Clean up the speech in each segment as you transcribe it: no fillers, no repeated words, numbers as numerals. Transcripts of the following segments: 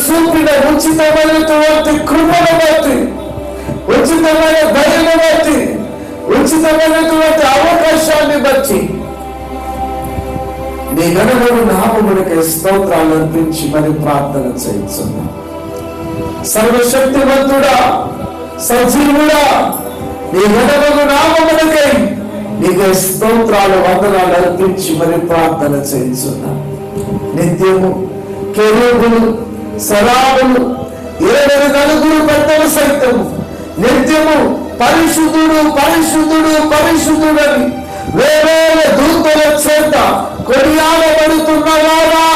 చూపిన ఉచితమైనటువంటి కృపను బట్టి, ఉచితమైన దయను బట్టి, ఉచితమైనటువంటి అవకాశాన్ని బట్టి నీ ఘనమైన నామమునకై స్తోత్రాలు అర్పించి మరి ప్రార్థన చేయించున్నాం. సర్వశక్తివంతుడా, సజీవుడా, నీ ఘనమైన నామమునకై నీకు స్తోత్రాలు వందనాలు అర్పించి మరి ప్రార్థన చేయించున్నాం. నిత్యము కెరూబులు, సరాబులు, 24 పెద్దలు సైతము నిత్యము పరిశుద్ధుడు పరిశుద్ధుడు పరిశుద్ధుడని వేవేల దూతల చేత కొనియాడబడుతున్నవారా,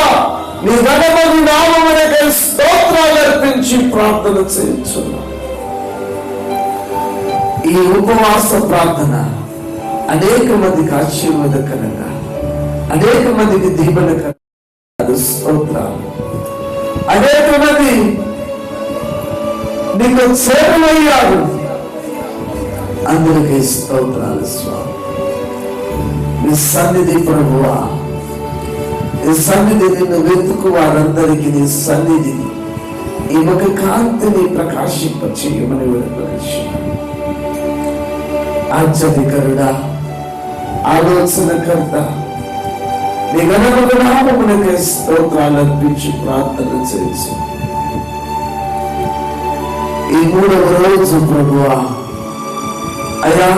నీ ఘనమైన నామమునకై స్తోత్రాలు అర్పించి ప్రార్థన చేయించున్నాం. ఈ ఉపవాస ప్రార్థన అనేక మందికి ఆశీర్వాదకరంగా, అనేక మందికి దీవెనకరంగా స్తోత్రాలు. అనేక మంది నీకు చేరువయ్యారు, అందరికీ స్తోత్రాలు స్వామి. నీ సన్నిధి ప్రభువా, నీ సన్నిధి నిన్ను వెతుకు వారందరికీ నీ సన్నిధి ఈ ఒక కాంతిని ప్రకాశింప చేయమని వేడుకొనిచున్నాను. ఆశ్చర్యకరుడా, ఆలోచనకర్త, నీ ఘనమైన నామమునకై స్తోత్రాలు అర్పించి ప్రార్థన చేసి ఈ 3వ రోజు ప్రభువా అయా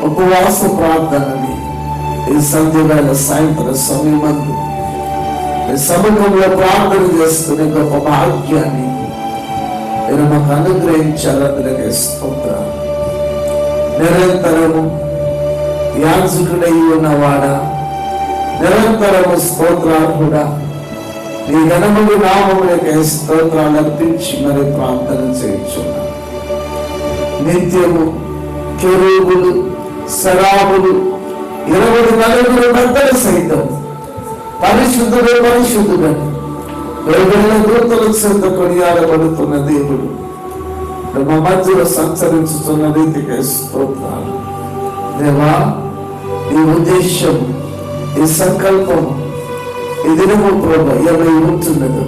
ఉపవాస ప్రార్థనని ఈ సంధ్యవేళ సాయంత్రం సమయమందు ఈ సముఖంలో ప్రార్థన చేసుకునే గొప్ప భాగ్యాన్ని నేను మాకు అనుగ్రహించాలని స్తోత్రాలు. నిరంతరము యాజకుడై ఉన్నవాడా, నిరంతరము స్తోత్రార్హుడా, నీ ఘనమైన నామమునకై స్తోత్రాలు అర్పించి మరి ప్రార్థన చేయించున్నాను. నిత్యము కెరూబులు, సరాబులు, 24 పెద్దలు సైతం పరిశుద్ధుడు పరిశుద్ధుడని వేవేల దూతల చేత కొనియాడబడుతున్న దేవుడు మా మధ్యలో సంచరించుతున్న రీతికి స్తోత్రాలు. దేవా, ఈ ఉద్దేశం, ఈ సంకల్పం ఈ దినము ప్రభు ఎవరు ఉంటున్నదో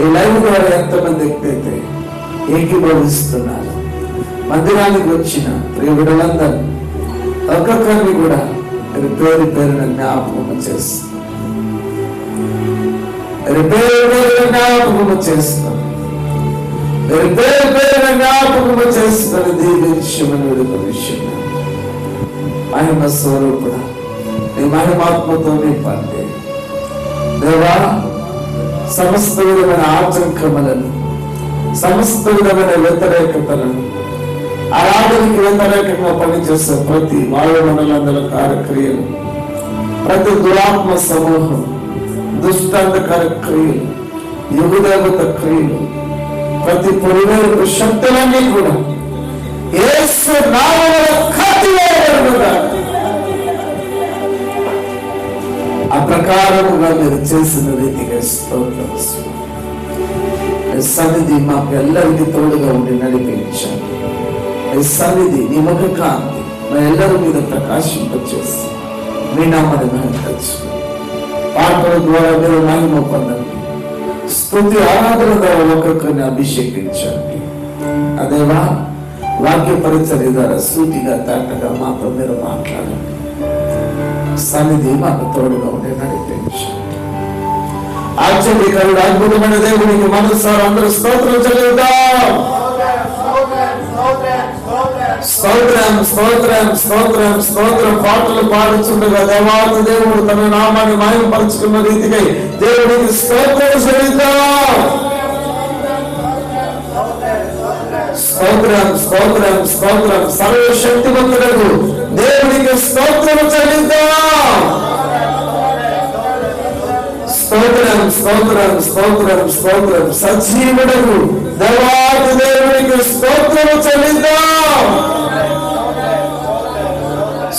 ఈ లైవ్ ద్వారా ఎంతమంది ఎక్కడైతే ఏకీభవిస్తున్నారు, మందిరానికి వచ్చిన ప్రియబిడ్డలందరూ ఒక్కొక్కరిని కూడా మీరు పేరు పేరున జ్ఞాపకము చేస్తారు, జ్ఞాపకము చేస్తారు, మీరు పేరు పేరున జ్ఞాపకము చేస్తారు. దీవించమని విషయం మహిమ స్వరూపుడా, నీ మహిమాత్మతో నింపండి దేవా. సమస్త విధమైన ఆటంకములను, సమస్త విధమైన వ్యతిరేకతలను, ఆరాధనకి వ్యతిరేకంగా పనిచేసే ప్రతి వాయుమండలందల కార్యక్రియలు, ప్రతి దురాత్మ సమూహం, దుష్టాంధకార క్రియలు, యుగదేవత క్రియలు, ప్రతి పొలిమేరకు శక్తులన్నీ కూడా యేసు నామములో కట్టివేయబడునుగా. ఆ ప్రకారముగా మీరు చేసిన రీతిగా స్తోత్రం. సన్నిధి మాకు అందరికీ తోడుగా ఉండి నడిపించాలి. సన్నిధి నీ ముఖ కాంతి మా ಎಲ್ಲరి మీద ప్రకాశింపచేసి మీ నామాన్ని మహిమపరచు. పాటల ద్వారా మీరు మహిమ పొందండి, స్తుతి ఆరాధన ద్వారా ఒక్కొక్కరిని అభిషేకించండి. అదేవా, వాక్య పరిచర్య ద్వారా సూటిగా తాటగా మాతో మీరు మాట్లాడండి. సన్నిధి మాకు తోడుగా ఉండి నడిపించండి. ఆశ్చర్యకరుడు అద్భుతమైన దేవునికి మనసారా అందరూ స్తోత్రం చెల్లిద్దాం. స్తోత్రం స్తోత్రం స్తోత్రం స్తోత్రం. పాటలు పాడుచుండగా దేవాది దేవుడు తన నామాన్ని మహిమపరుచుకున్న రీతిగా దేవుడికి స్తోత్రం చెల్లిద్దాం. స్తోత్రం స్తోత్రం స్తోత్రం. సర్వశక్తివంతుడకు దేవుడికి స్తోత్రం చెల్లిద్దాం. స్తోత్రం స్తోత్రం స్తోత్రం స్తోత్రం. సజీవుడకు దేవాది దేవుడికి స్తోత్రం చెల్లిద్దాం.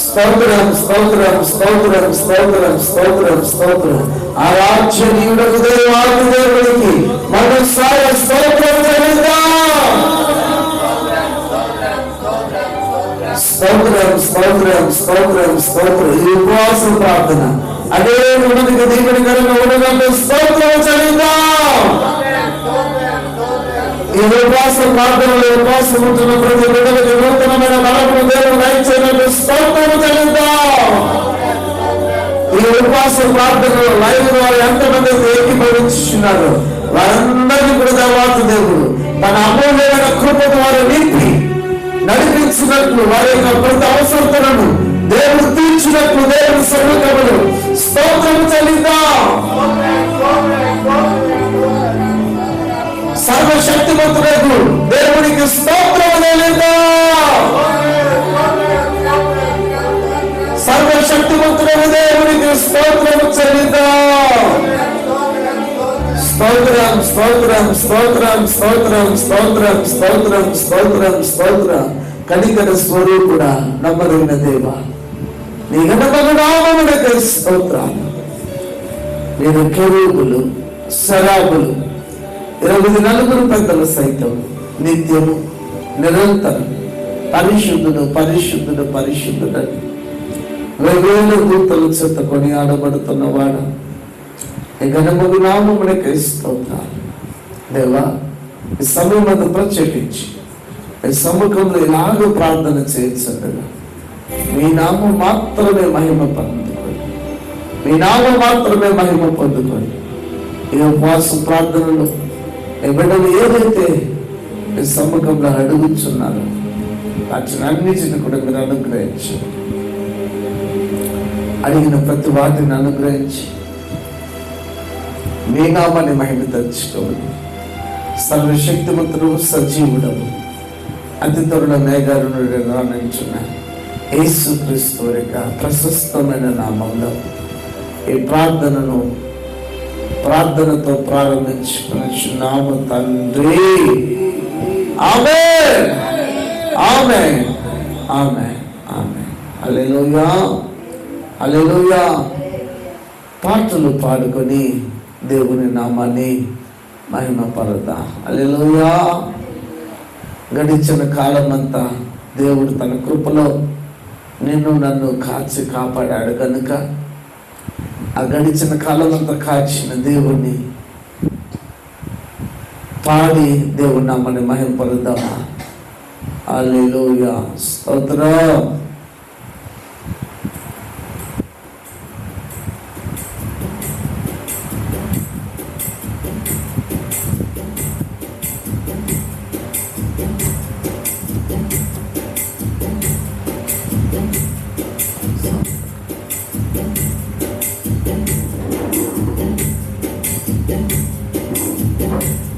స్తోత్రం స్తోత్రం స్తోత్రం స్తోత్రం స్తోత్రం స్తోత్రం. ఆరాధ్యనీయుడకు దేవాది దేవుడికి మనసారా స్తోత్రం చెల్లిద్దాం. స్తోత్రం స్తోత్రం స్తోత్రం స్తోత్రం. ఈ ఉపవాస ప్రార్థన అనేక మందికి దీవెనకరంగా ఉండగలదు. స్తోత్రం చెల్లిద్దాం. ఉపవాస ప్రార్థనలు ఉపవాసం ఉంటున్న ప్రతి బిడ్డలకు నూతనమైన బలమును దేవుడు దయచేయడానికి స్తోత్రము చెల్లిద్దాం. ఈ ఉపవాస ప్రార్థనలు లైవ్ ద్వారా ఎంతమంది ఏకీభవించున్నారు వారందరికీ కూడా దేవాతి దేవుడు తన అమూల్యమైన కృప ద్వారా నింపి నడిపించినట్లు వారి యొక్క ప్రతి అవసరతలను దేవుడు తీర్చినట్లు దేవుడు సర్వకములు స్తోత్రము చెల్లిద్దాం. సర్వశక్తిమంతుడకు దేవుడికి స్తోత్రము చెల్లిద్దాం. సర్వశక్తిమంతుడకు దేవుడికి స్తోత్రము చెల్లిద్దాం. స్తోత్రం స్తోత్రం స్తోత్రం స్తోత్రం స్తోత్రం స్తోత్రం స్తోత్రం స్తోత్రం. కనికర స్వరూపుడా నమ్మదగిన దేవా నీ ఘనమైన నామమునకు స్తోత్రాలు. నేను కెరూబులు సరాబులు 24 పెద్దలు సైతం నిత్యము నిరంతరం పరిశుద్ధుడు పరిశుద్ధుడు పరిశుద్ధుడని 1000 దూతల చేత కొనియాడబడుతున్నవాడు నీ ఘనమైన నామమునకు స్తోత్రాలు. దేవా ఈ సమయమందు ప్రత్యేకించి ఈ సముఖంలో ఇలాగ ప్రార్థన చేయించండి. మీ నామం మాత్రమే మహిమ పొందుకొని మీ నామం మాత్రమే మహిమ పొందుకొని ఈ ఉపవాస ప్రార్థనలు ఈ బిడ్డలు ఏదైతే ఈ సముఖంలో అడుగుచున్నారో వాటిని అన్నిటిని కూడా మీరు అనుగ్రహించి అడిగిన ప్రతి వాటిని అనుగ్రహించి మీ నామాన్ని మహిమ తెచ్చుకోవాలి. సర్వశక్తిమంతుడు సజీవుడము అతి త్వరలో మేఘారుణుడు రాణించున్న యేసుక్రీస్తు యొక్క ప్రశస్తమైన నామంలో ఈ ప్రార్థనతో ప్రారంభించుకున్నాము తండ్రి. ఆమేన్ ఆమేన్ ఆమేన్ ఆమేన్. హల్లెలూయా హల్లెలూయా. పాటలు పాడుకొని దేవుని నామాన్ని మహిమపరదా. హల్లెలూయా. గడిచిన కాలమంతా దేవుడు తన కృపలో నిన్ను నన్ను కాచి కాపాడాడు కనుక ఆ గడిచిన కాలమంతా కాచిన దేవుణ్ణి పాడి దేవుని నామాన్ని మహిమపరదామా. హల్లెలూయా స్తోత్రం.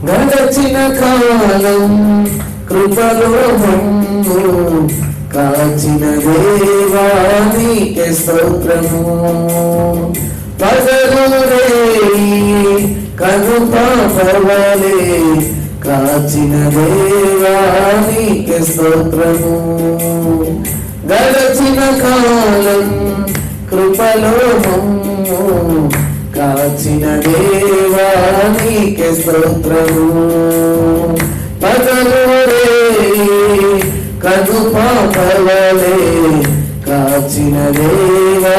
గడచిన కాలం కృపలో మమ్ము కాచిన దేవా నీకే స్తోత్రము. పగలు రేయి కనుపాపవలే కాచిన దేవా నీకే స్తోత్రము. గడచిన కాలం కృపలో మమ్ము కాచిన దేవా నీకే స్తోత్రము. పగలు రేయి కనుపాపవలే కాచిన దేవా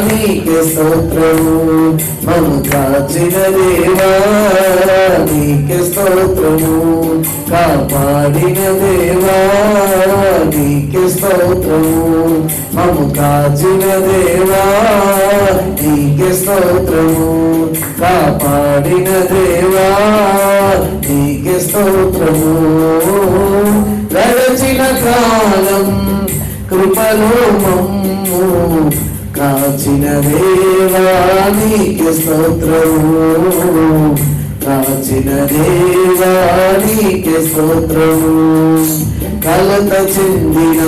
నీకే స్తోత్రము. మమ్ము కాచిన దేవా నీకే స్తోత్రము. కాపాడిన దేవా నీకే స్తోత్రము. మమ్ము కాచిన దేవా నీకే స్తోత్రము. కాపాడిన దేవా నీకే స్తోత్రము. గడచిన కాలం కృపలో మమ్ము కాచిన దేవా నీకే స్తోత్రము. కాచిన దేవా నీకే స్తోత్రము. కలత చెందిన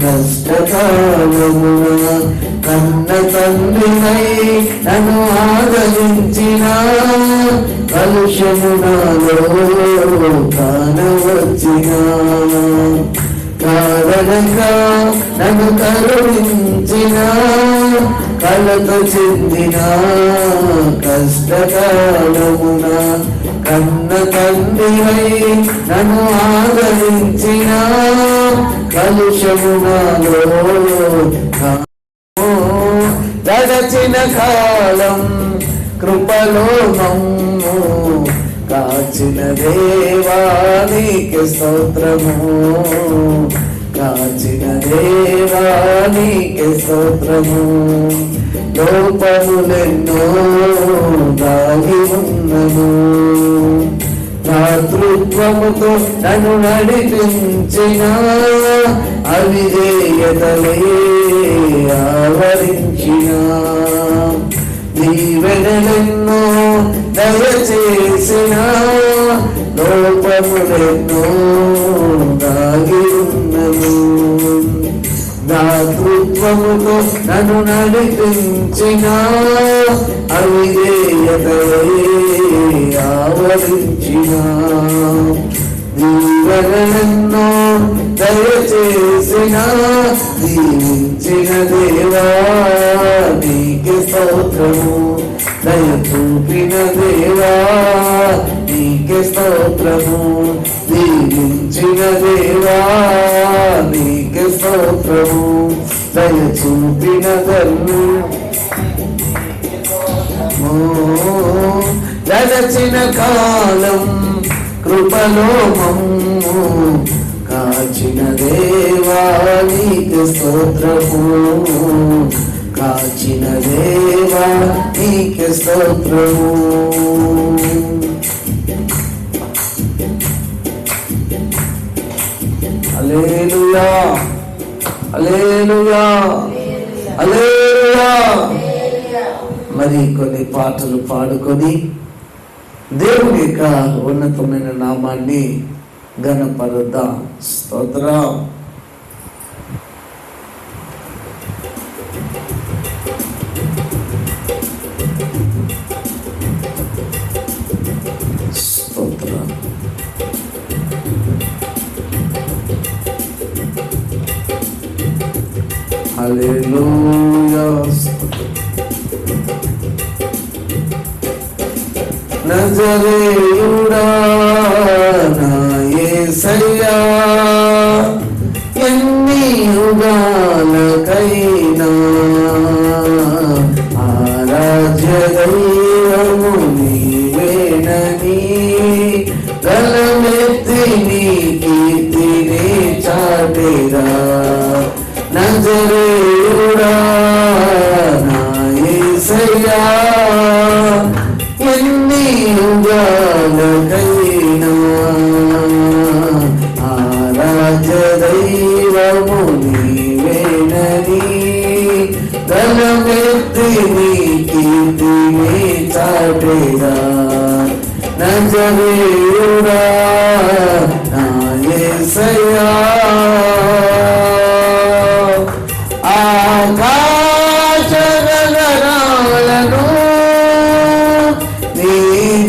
కష్టకాలమున కన్న తండ్రినై నన్ను ఆదరించిన కలుషము నాలో కానవచ్చిన కారణంగా నన్ను కరుణించిన కలత చెందిన కష్టకాలమున కన్న తండ్రివై నన్ను ఆదరించిన కలుషము నాలో గడచిన కాలం కృపలో మమ్ము కాచిన దేవా నీకే స్తోత్రము, కాచిన దేవా నీకే స్తోత్రము. లోపములెన్నో దాగి ఉన్నను, దాతృత్వముతో నన్ను నడిపించిన అవిధేయతలే ఆవరించిన. దీవెనలెన్నో దయచేసిన, లోపములెన్నో దాగి ఉన్నను. దాతృత్వముతో నన్ను నడిపించిన అవిధేయతలే ఆవరించిన. దీవెనలెన్నో దయచేసిన, దీవించిన దేవా నీకే స్తోత్రము. దయ చూపిన దేవా నీకే స్తోత్రము. దీవించిన దేవా నీకే స్తోత్రము. దయ చూపిన ధర్ము గడచిన కాలం కృపలో మమ్ము కాచిన దేవా నీకే స్తోత్రము. కాచిన దేవా నీకే స్తోత్రము. హల్లెలూయా, హల్లెలూయా, హల్లెలూయా. మరి కొన్ని పాటలు పాడుకొని దేవుని యొక్క ఉన్నతమైన నామాన్ని ఘనపరుద్దాం. స్తోత్రం. స్తోత్రం. హల్లెలూయా. నజరేయుడా నా యేసయ్యా, ఎన్ని యుగాలకైనా ఆరాధ్య దైవము నీవేనని గలమెత్తి నీ కీర్తిని చాటెరా. నజరేయుడా నా యేసయ్యా, ఎన్ని యుగాలకైనా ఆరాధ్య దైవము నీవేనని గలమెత్తి నీ కీర్తిని చాటెరా. నజరేయుడా నా యేసయ్యా, ఆకాశ గగనాలను నీ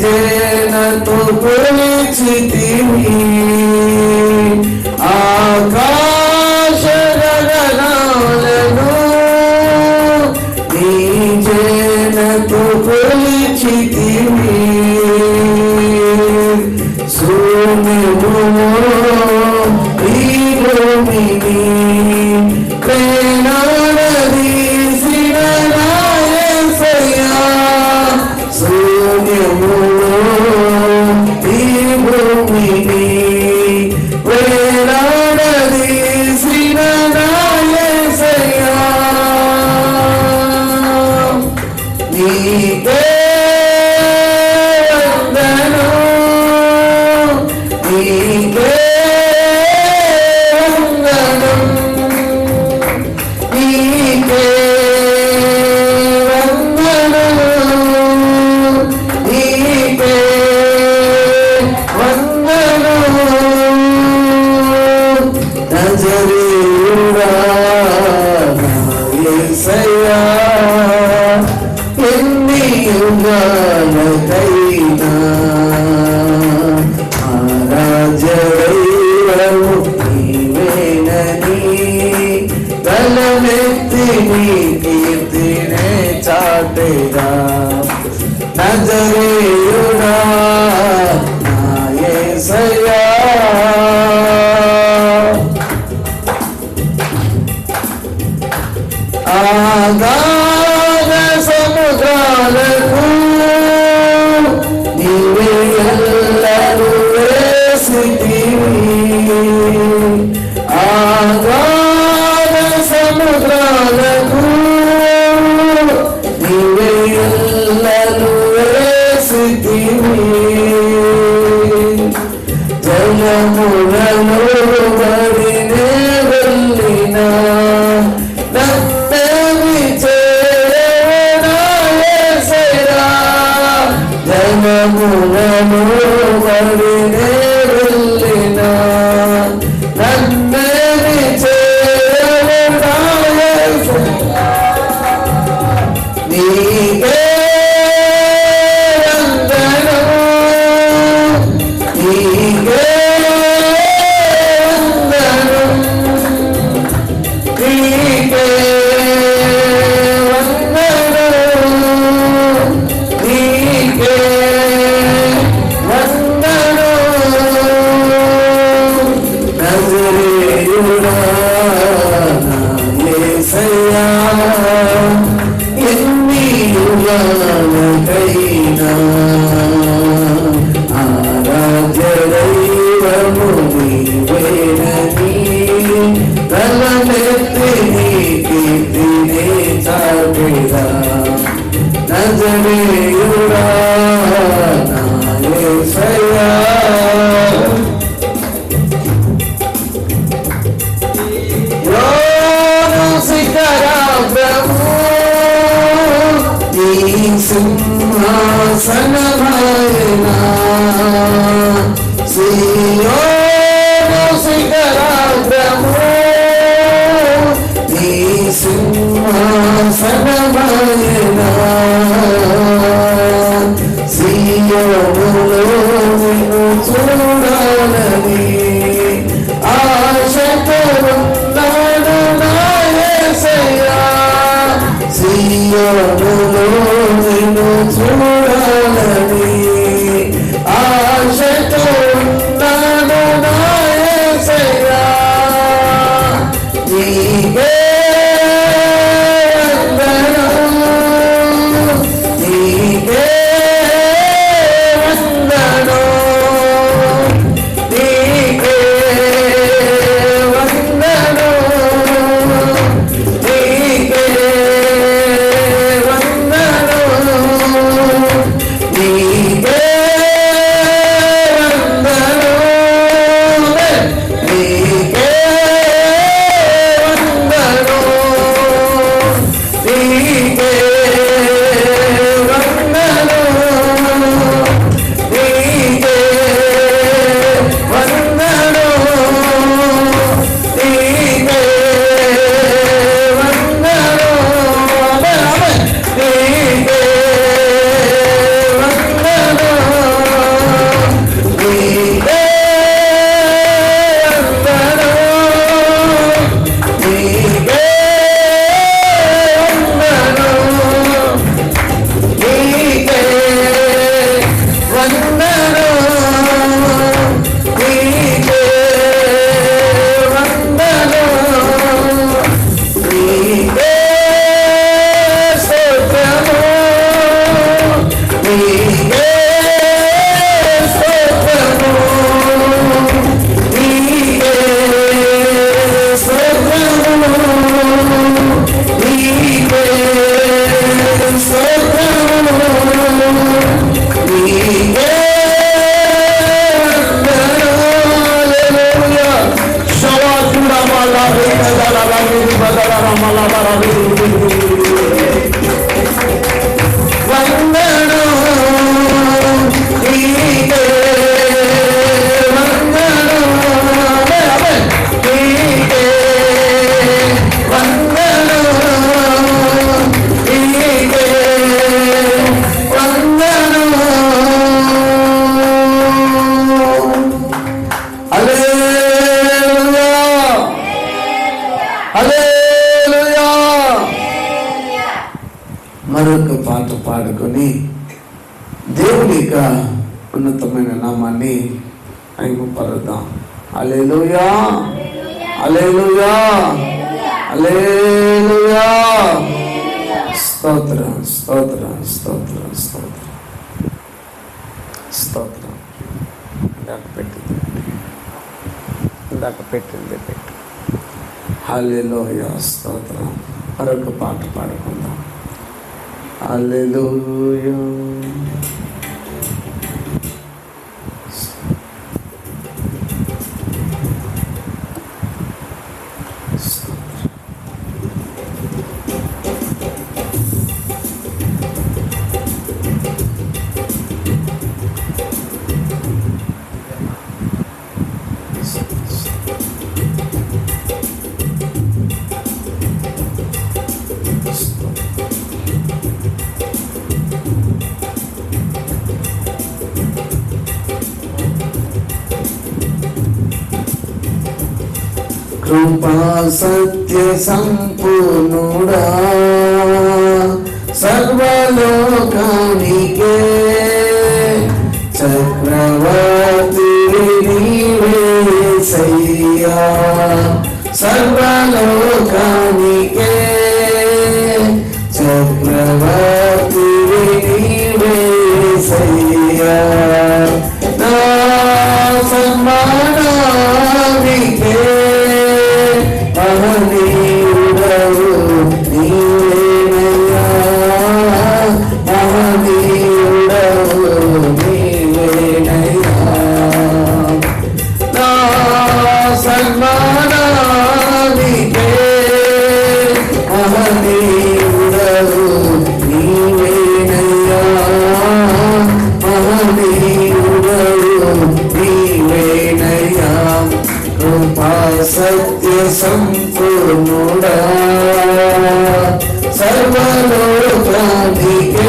జేనతో కొలిచితివి. ఆకాశ గగనాలను నీ జేనతో కొలిచితివి. శూన్యములో ఈ భూమిని ప్రేణాదీసిన నా యేసయ్యా, శూన్యములో ఈ భూమిని ప్రేణాదీసిన నా యేసయ్యా. నీకే వందనం, నీకే వందనం. జలములలో బడినే వెళ్ళిన నన్నేమి చేయనా యేసయ్యా. జలములలో బడినే వెళ్ళిన నన్నేమి చేయనా యేసయ్యా. నీకే సింహాసనమాయనా సియోను శిఖరాగ్రము నీ సింహాసనమాయనా సియోనులో నిన్ను చూడాలని ఆశతో ఉన్నాడు నా యేసయ్యా. సియోనులో నిన్ను చూడాలని ఆశతో ఉన్నాడు నా యేసయ్యా. నీకే వందనం, నీకే వందనం, నీకే వందనం, నీకే మరొక పాట పాడుకొని దేవుని యొక్క ఉన్నతమైన నామాన్ని మహిమపరుద్దాం. హల్లెలూయా, హల్లెలూయా, హల్లెలూయా. స్తోత్రం, స్తోత్రం, స్తోత్రం, స్తోత్రం, స్తోత్రం. ఇందాక పెట్టింది పెట్టి. హల్లెలూయా, స్తోత్రం. మరొక పాట పాడుకుందాం. హల్లెలూయా, కృపా సత్య సంపూర్ణుడా సర్వలోకానికే చక్రవర్తి నీవేసయ్యా సర్వలోకానికే చక్రవర్తి నీవేసయ్యా నా సన్మానానికే మహనీయుడవు నీవేనయ్యా మహనీయుడవు నీవేనయ్యా నా సన్మానానికే మహనీయుడవు నీవేనయ్యా మహనీయుడవు నీవేనయ్యా కృపా సత్య సంపూర్ణుడా సర్వలోకానికే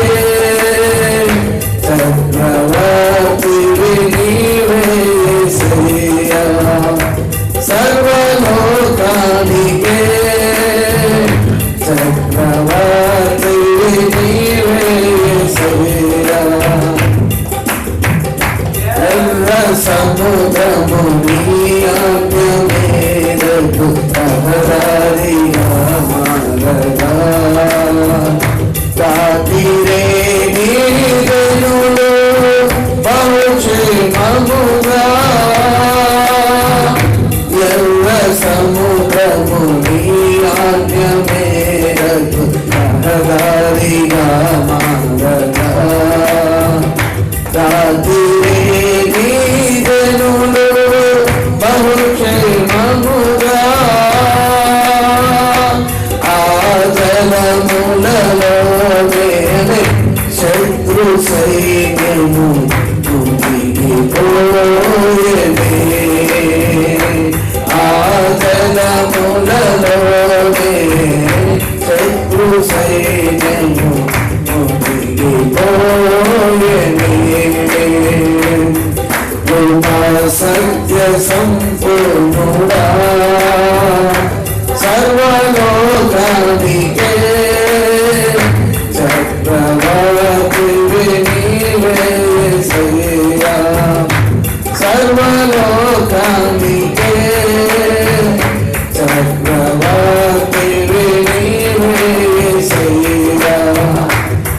చక్రవర్తి నీవేసయ్యా సర్వలోకానికే చక్రవర్తి నీవేసయ్యా ఎర్ర సముద్రము నీ ఆజ్ఞ మేరకు రహదారిగా మారగా తాకిరే నీ వెలుగులో బహుక్షేమముగా ఎర్ర సముద్రము నీ ఆజ్ఞ మేరకు రహదారిగా మారగా తాకిరే నీ వెలుగులో బహుక్షేమముగా ఆ జలములలో మేమే శత్రు సైన్యము మునిగిపోయేనే ఆ జలములలో మేమే శత్రు సైన్యము మునిగిపోయేనే కృపా సత్య సంపూర్ణుడా సర్వలోకానికే చక్రవర్తి నీవేసయ్యా సర్వలోకానికే చక్రవర్తి నీవేసయ్యా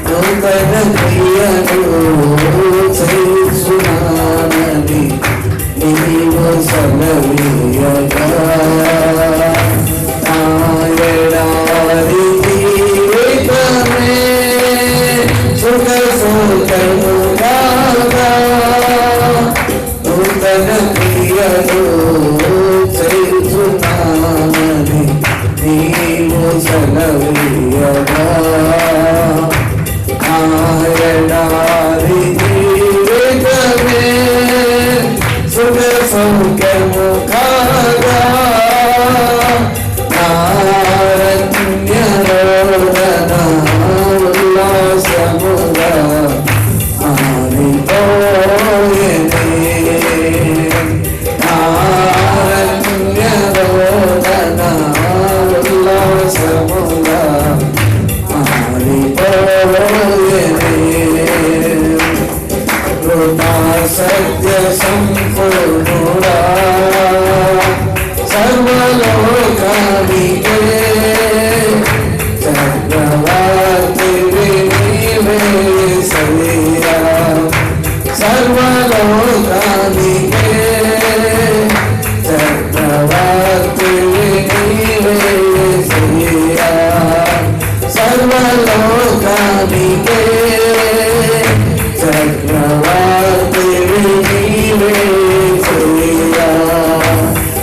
నూతన క్రియను చేస్తున్నానని నీవు సెలవీయగా సుఖ సుఖముగా నూతన క్రియను చేస్తున్నానని నీవు సెలవీయగా ఆయనారి జీవితమే సుఖ సౌఖ్యము కాగా నారణ్యరోదన ఉల్లాసముగా ఆరిపోయేనే నారణ్యరోదన ఉల్లాసముగా కృపా సత్య సంపూర్ణుడా సర్వలోకానికే చక్రవర్తి నీవేసయ్యా సర్వలోకానికే చక్రవర్తి నీవేసయ్యా సర్వలోకానికే చక్రవర్తి నీవేసయ్యా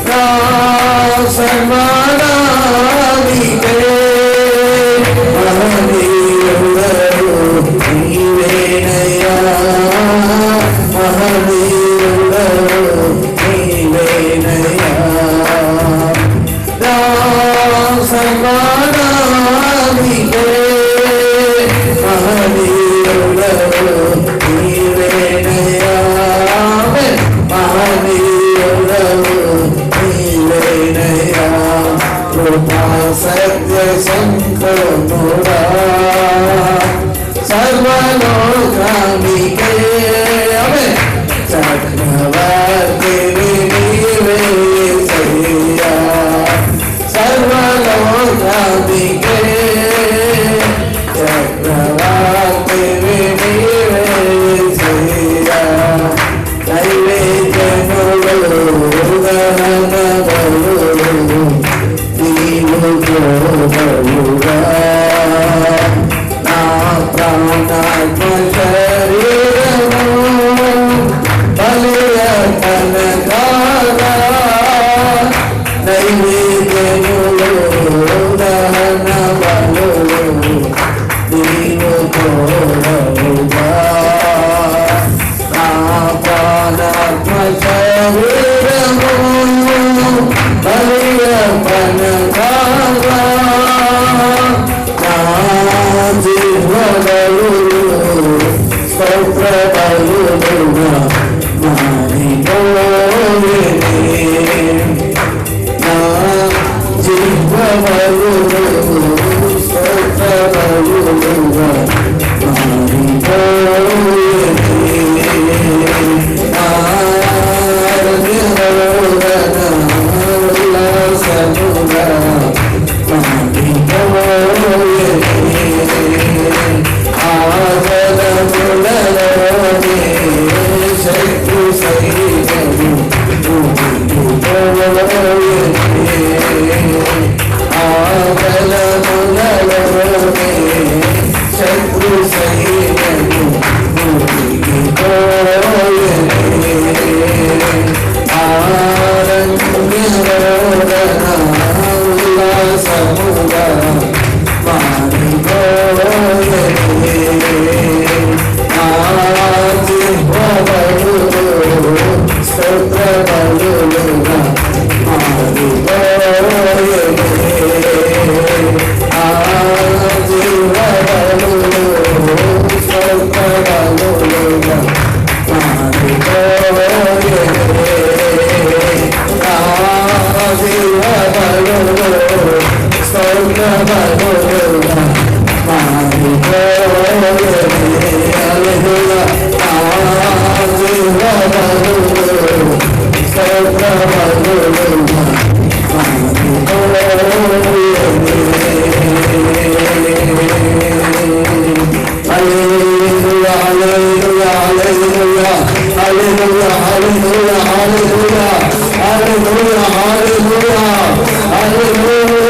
నా సన్మానానికే మహనీయుడవు నీవేనయ్యా మహనీయుడవు Hallelujah, hallelujah, hallelujah, hallelujah, hallelujah, hallelujah, hallelujah, hallelujah.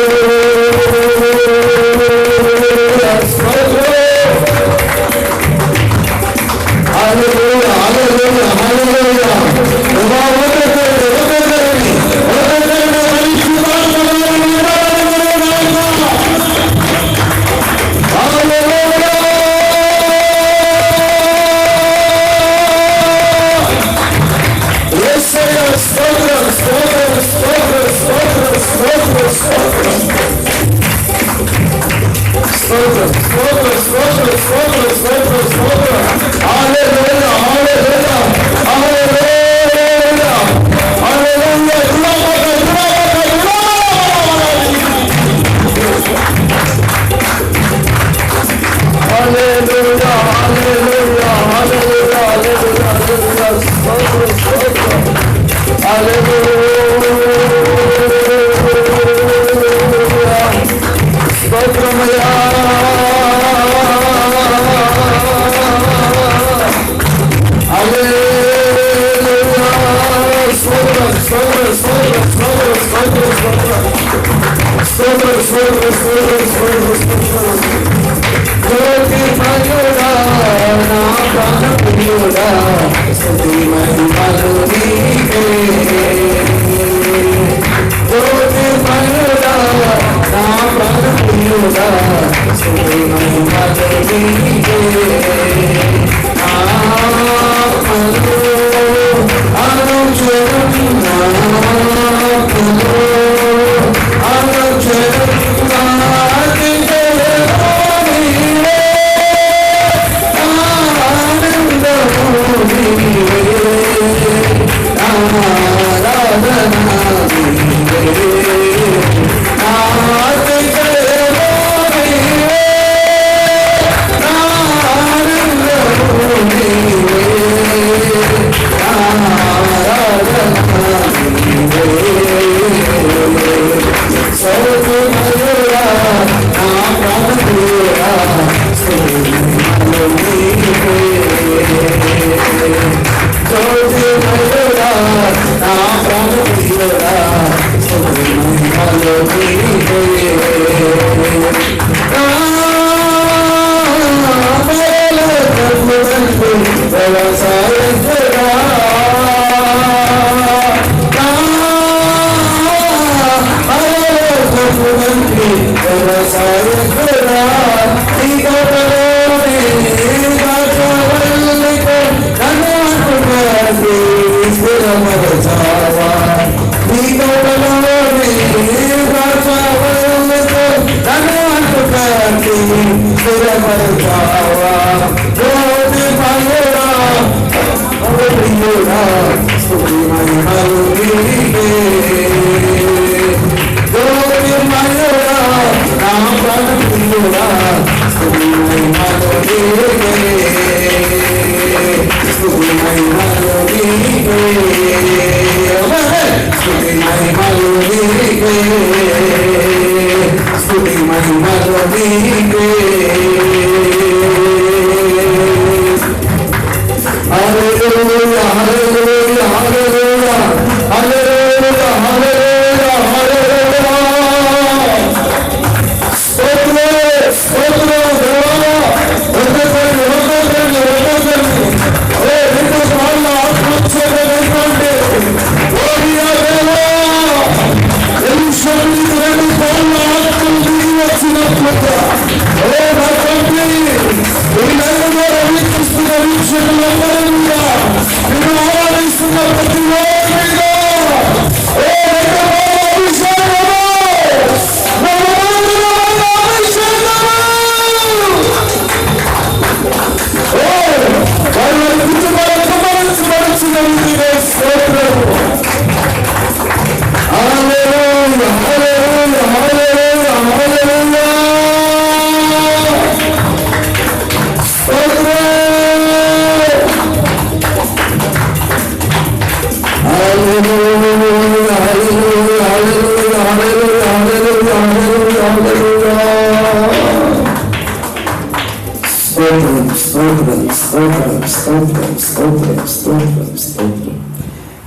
స్తోత్రం స్తోత్రం స్తోత్రం స్తోత్రం స్తోత్రం స్తోత్రం స్తోత్రం స్తోత్రం.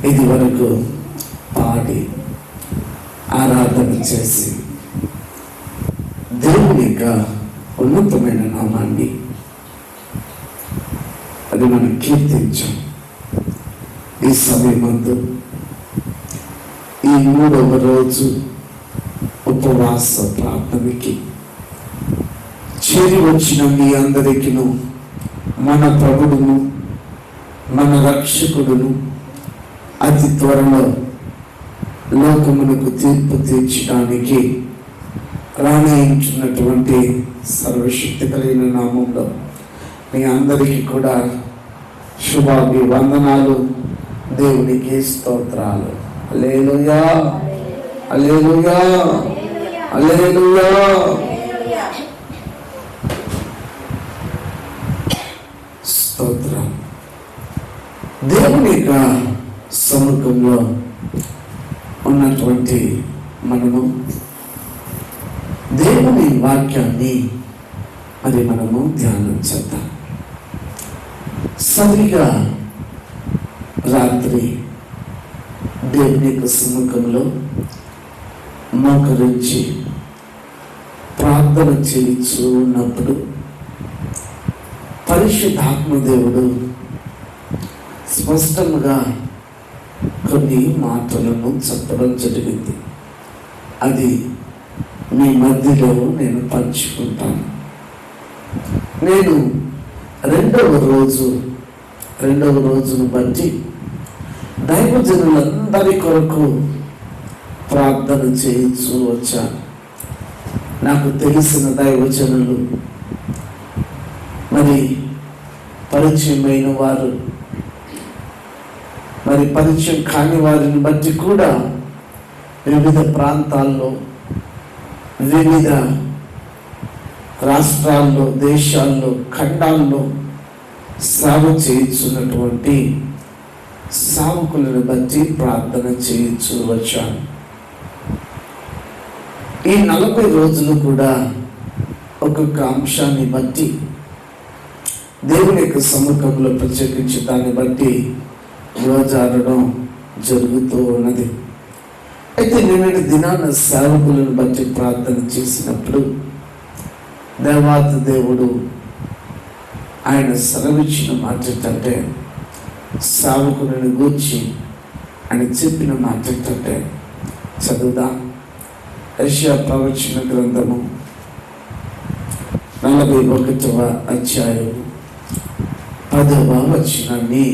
ఇది వరకు పాడి ఆరాధన చేసి దేవుని యొక్క ఉన్నతమైన నామాన్ని అది మనం కీర్తించాం. ఈ సమయమందు ఈ 3వ రోజు ఉపవాస ప్రార్థనకి చేరి వచ్చిన మీ అందరికీ మన ప్రభుడును మన రక్షకుడును అతి త్వరలో లోకమునకు తీర్పు తీర్చడానికి రానయించినటువంటి సర్వశక్తి కలిగిన నామంలో మీ అందరికీ కూడా శుభాభివందనాలు. దేవునికి స్తోత్రాలు. హల్లెలూయా హల్లెలూయా హల్లెలూయా. స్తోత్రం. దేవుని యొక్క సముఖంలో ఉన్నటువంటి మనము దేవుని వాక్యాన్ని మరి మనము ధ్యానం చేద్దాం. సరిగా రాత్రి దేవుని యొక్క సముఖంలో మోకరించి ప్రార్థన చేయించు ఉన్నప్పుడు పరిశుద్ధాత్మదేవుడు స్పష్టంగా కొన్ని మాటలను చెప్పడం జరిగింది. అది మీ మధ్యలో నేను పంచుకుంటాను. నేను రెండవ రోజును బట్టి దైవజనులందరి కొరకు ప్రార్థన చేయించు వచ్చాను. నాకు తెలిసిన దైవజనులు, మరి పరిచయమైన వారు, మరి పరిచయం కాని వారిని బట్టి కూడా వివిధ ప్రాంతాల్లో, వివిధ రాష్ట్రాల్లో, దేశాల్లో, ఖండాల్లో సేవ చేయించున్నటువంటి సేవకులను బట్టి ప్రార్థన చేయించు వచ్చాను. ఈ 40 రోజులు కూడా ఒక్కొక్క అంశాన్ని బట్టి దేవుని యొక్క సముఖంలో ప్రత్యేకించి దాన్ని బట్టి యువజారడం జరుగుతూ ఉన్నది. అయితే నిన్నటి దినాన సేవకులను బట్టి ప్రార్థన చేసినప్పుడు దేవాతి దేవుడు ఆయన సెలవిచ్చిన మాట ఏంటంటే, సేవకులను గూర్చి ఆయన చెప్పిన మాట ఏంటంటే, చదువుదా యెషయా ప్రవచన గ్రంథము 41వ అధ్యాయం 10వ వచనాన్ని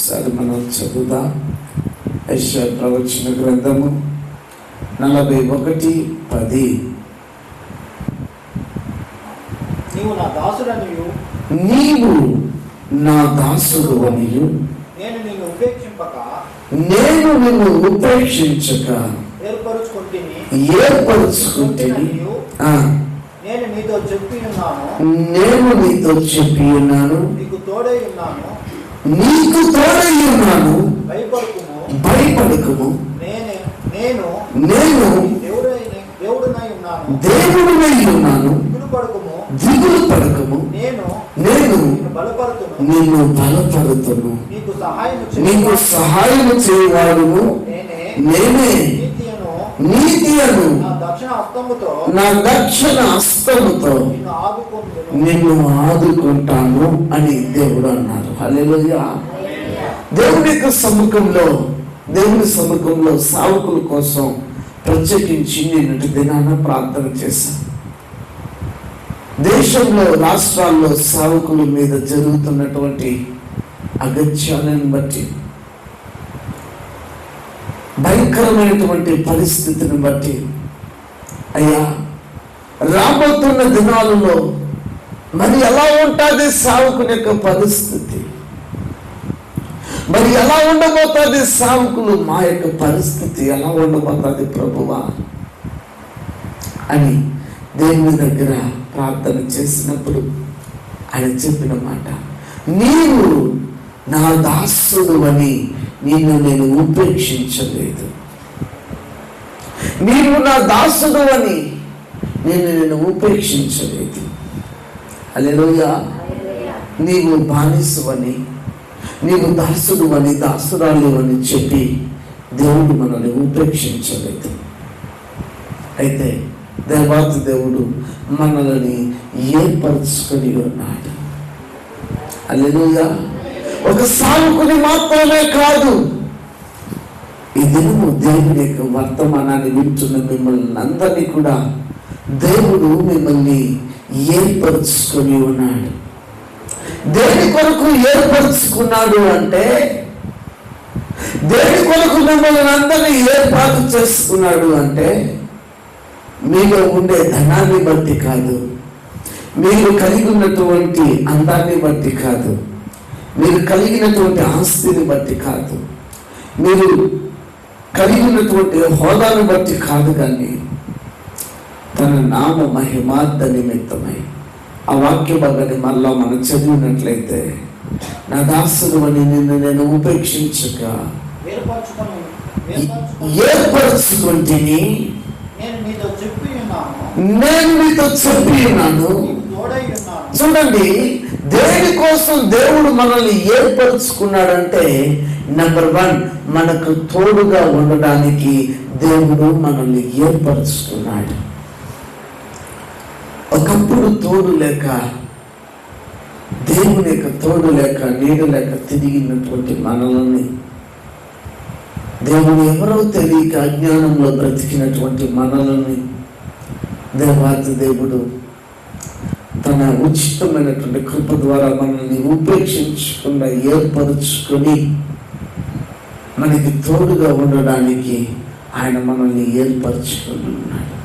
సరే మనం చదువుదా. యెషయా ప్రవచన గ్రంథము 41:10. నీవు నా దాసుడనియు నేను నిన్ను ఉపేక్షించక ఏర్పరుచుకుంటిని. నేను నీతో చెప్పి ఉన్నాను, నీకు తోడై ఉన్నాను, భయపడకుము. నేను దేవుడినై ఉన్నాను, దిగులు పడకము. నేను నిన్ను బలపరుతును, నీకు సహాయము చేయవాడును నేనే. నీతియను నా దక్షిణ హస్తముతో నిన్ను ఆదుకుంటాను అని దేవుడు అన్నారు. హల్లెలూయా. దేవుని సముఖంలో సేవకుల కోసం ప్రత్యేకించి నిన్నటి దినాన ప్రార్థన చేశాను. దేశంలో, రాష్ట్రాల్లో సేవకుల మీద జరుగుతున్నటువంటి అగత్యాలను బట్టి, భయంకరమైనటువంటి పరిస్థితిని బట్టి, అయ్యా రాబోతున్న దినాలలో మరి ఎలా ఉంటుంది సేవకుని యొక్క పరిస్థితి, మరి ఎలా ఉండబోతుంది సేవకులు, మా యొక్క పరిస్థితి ఎలా ఉండబోతుంది ప్రభువా అని దేవుని దగ్గర ప్రార్థన చేసినప్పుడు ఆయన చెప్పిన మాట, నీవు నా దాసుడు అని నిన్ను నేను ఉపేక్షించలేదు. నీవు నా దాసుడు అని నేను ఉపేక్షించలేదు. హల్లెలూయా. నీవు బానిసవని, నీవు దాసుడు అని, దాసురాలు అని చెప్పి దేవుడు మనల్ని ఉపేక్షించలేదు. అయితే దేవాతి దేవుడు మనల్ని ఏర్పరచుకొని ఉన్నాడు. హల్లెలూయా. ఒక సావుకుని మాత్రమే కాదు, ఈ దినము దేవుని యొక్క వర్తమానాన్ని వింటున్న మిమ్మల్ని అందరినీ కూడా దేవుడు మిమ్మల్ని ఏర్పరచుకొని ఉన్నాడు. దేని కొరకు ఏర్పరచుకున్నాడు అంటే, దేని కొరకు మిమ్మల్ని అందరినీ ఏర్పాటు చేసుకున్నాడు అంటే, మీలో ఉండే ధనాన్ని బట్టి కాదు, మీరు కలిగి ఉన్నటువంటి అందాన్ని బట్టి కాదు, మీరు కలిగినటువంటి ఆస్తిని బట్టి కాదు, మీరు కలిగి ఉన్నటువంటి హోదాను బట్టి కాదు, కానీ తన నామ మహిమార్థ నిమిత్తమై. ఆ వాక్య భాగాన్ని మళ్ళా మనం చదివినట్లయితే, నా దాసుడు అని నిన్ను నేను ఉపేక్షించక ఏర్పరచుకుంటుని, నేను మీతో చెప్పి ఉన్నాను. చూడండి, దేనికోసం దేవుడు మనల్ని ఏర్పరచుకున్నాడంటే, నెంబర్ 1, మనకు తోడుగా ఉండడానికి దేవుడు మనల్ని ఏర్పరచుకున్నాడు. ఒకప్పుడు తోడు లేక, దేవుని యొక్క తోడు లేక, నీడు లేక తిరిగినటువంటి మనల్ని, దేవుడు ఎవరో తెలియక అజ్ఞానంలో బ్రతికినటువంటి మనల్ని దేవాతి దేవుడు తన ఉచితమైనటువంటి కృప ద్వారా మనల్ని ఉపేక్షించకుండా ఏర్పరచుకొని మనకి తోడుగా ఉండడానికి ఆయన మనల్ని ఏర్పరచుకొని ఉన్నాడు.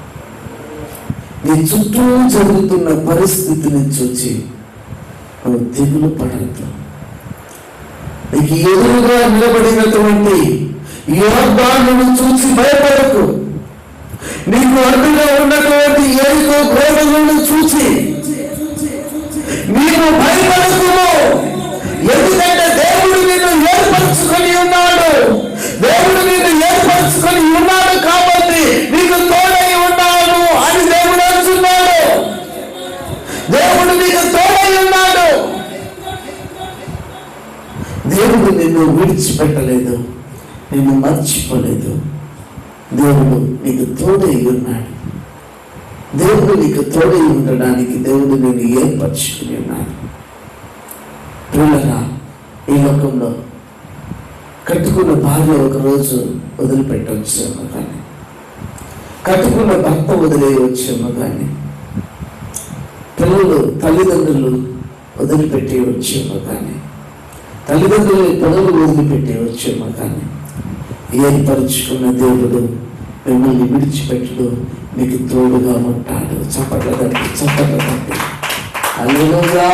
నీ చుట్టూ జరుగుతున్న పరిస్థితిని చూసి నువ్వు దిగులు పడద్దు. నీకు ఎదురుగా నిలబడినటువంటి యోర్దానును చూసి భయపడకు. నీకు అడ్డుగా ఉన్నటువంటి ఎరుకో గోడలను చూసి నీవు భయపడకు. ఎందుకంటే దేవుడు నిన్ను ఏర్పరచుకొని ఉన్నాడు. దేవుడు నిన్ను ఏర్పరచుకొని ఉన్నాడు కాబట్టి నీకు తోడై ఉన్నాడు అని దేవుడు అంటున్నాడు. దేవుడు నీకు తోడై ఉన్నాడు. దేవుడు నిన్ను విడిచిపెట్టలేదు, నిన్ను మర్చిపోలేదు. దేవుడు నీకు తోడై ఉన్నాడు. దేవుడు నీకు తోడై ఉండడానికి దేవుడు నేను ఏర్పరచుకుని ఉన్నాడు. ప్రియులారా, ఈ లోకంలో కట్టుకున్న భార్య ఒకరోజు వదిలిపెట్టవచ్చేమో కానీ, కట్టుకున్న భర్త వదిలేయవచ్చేమో కానీ, పిల్లలు తల్లిదండ్రులు వదిలిపెట్టేయవచ్చేమో కానీ, తల్లిదండ్రులు పిల్లలు వదిలిపెట్టేయవచ్చేమో కానీ, ఏర్పరచుకున్న దేవుడు మిమ్మల్ని విడిచిపెట్టడు, మీకు తోడుగా ఉంటాడు. చప్పట్లదండి, చప్పట్లదండి. హల్లెలూయా.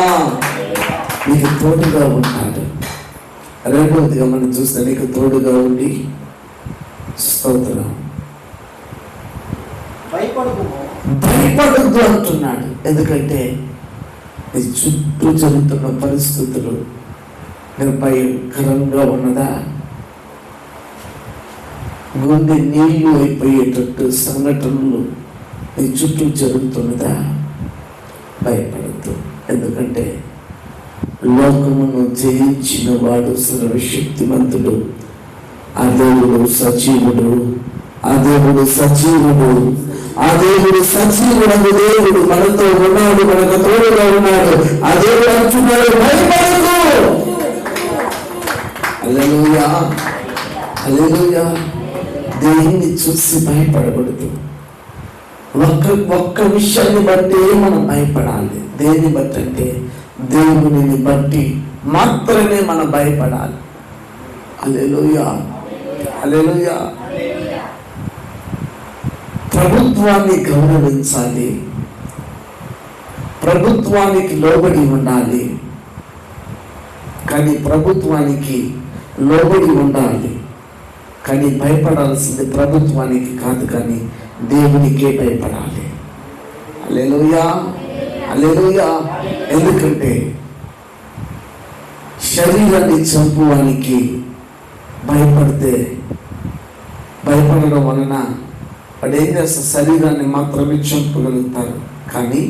నీకు తోడుగా ఉంటాడు. రెండవదిగా మనం చూస్తే, నీకు తోడుగా ఉండి స్తోత్రం, భయపడద్దు అంటున్నాడు. ఎందుకంటే నీ చుట్టూ జరుగుతున్న పరిస్థితులు నిర్భయంకరంగా ఉన్నదా, గుండె నీళ్లు అయిపోయేటట్టు సంఘటనలు నీ చుట్టూ జరుగుతున్నదా, భయపడద్దు. ఎందుకంటే లోకమును జయించిన వాడు సర్వశక్తిమంతుడు. ఆ దేవుడు సజీవుడు, ఆ దేవుడు సజీవుడు, ఆ దేవుడు సజీవుడు. దేవుడు మనతో ఉన్నాడు, మనకు తోడుగా ఉన్నాడు. ఆ దేవుడు అంటున్నాడు, భయపడకు. హల్లెలూయా, హల్లెలూయా. దేన్ని చూసి భయపడకూడదు. ఒక్క విషయాన్ని బట్టి మనం భయపడాలి. దేన్ని బట్టి అంటే, దేవుని బట్టి మాత్రమే మనం భయపడాలి. హల్లెలూయా, హల్లెలూయా. ప్రభుత్వాన్ని గౌరవించాలి, ప్రభుత్వానికి లోబడి ఉండాలి. కానీ ప్రభుత్వానికి లోబడి ఉండాలి, కానీ భయపడాల్సింది ప్రభుత్వానికి కాదు, కానీ దేవునికే భయపడాలి. హల్లెలూయా, హల్లెలూయా. ఎందుకంటే శరీరాన్ని చంపువానికి భయపడడం వలన వాడు ఏం చేస్తారు, శరీరాన్ని మాత్రమే చంపగలుగుతారు, కానీ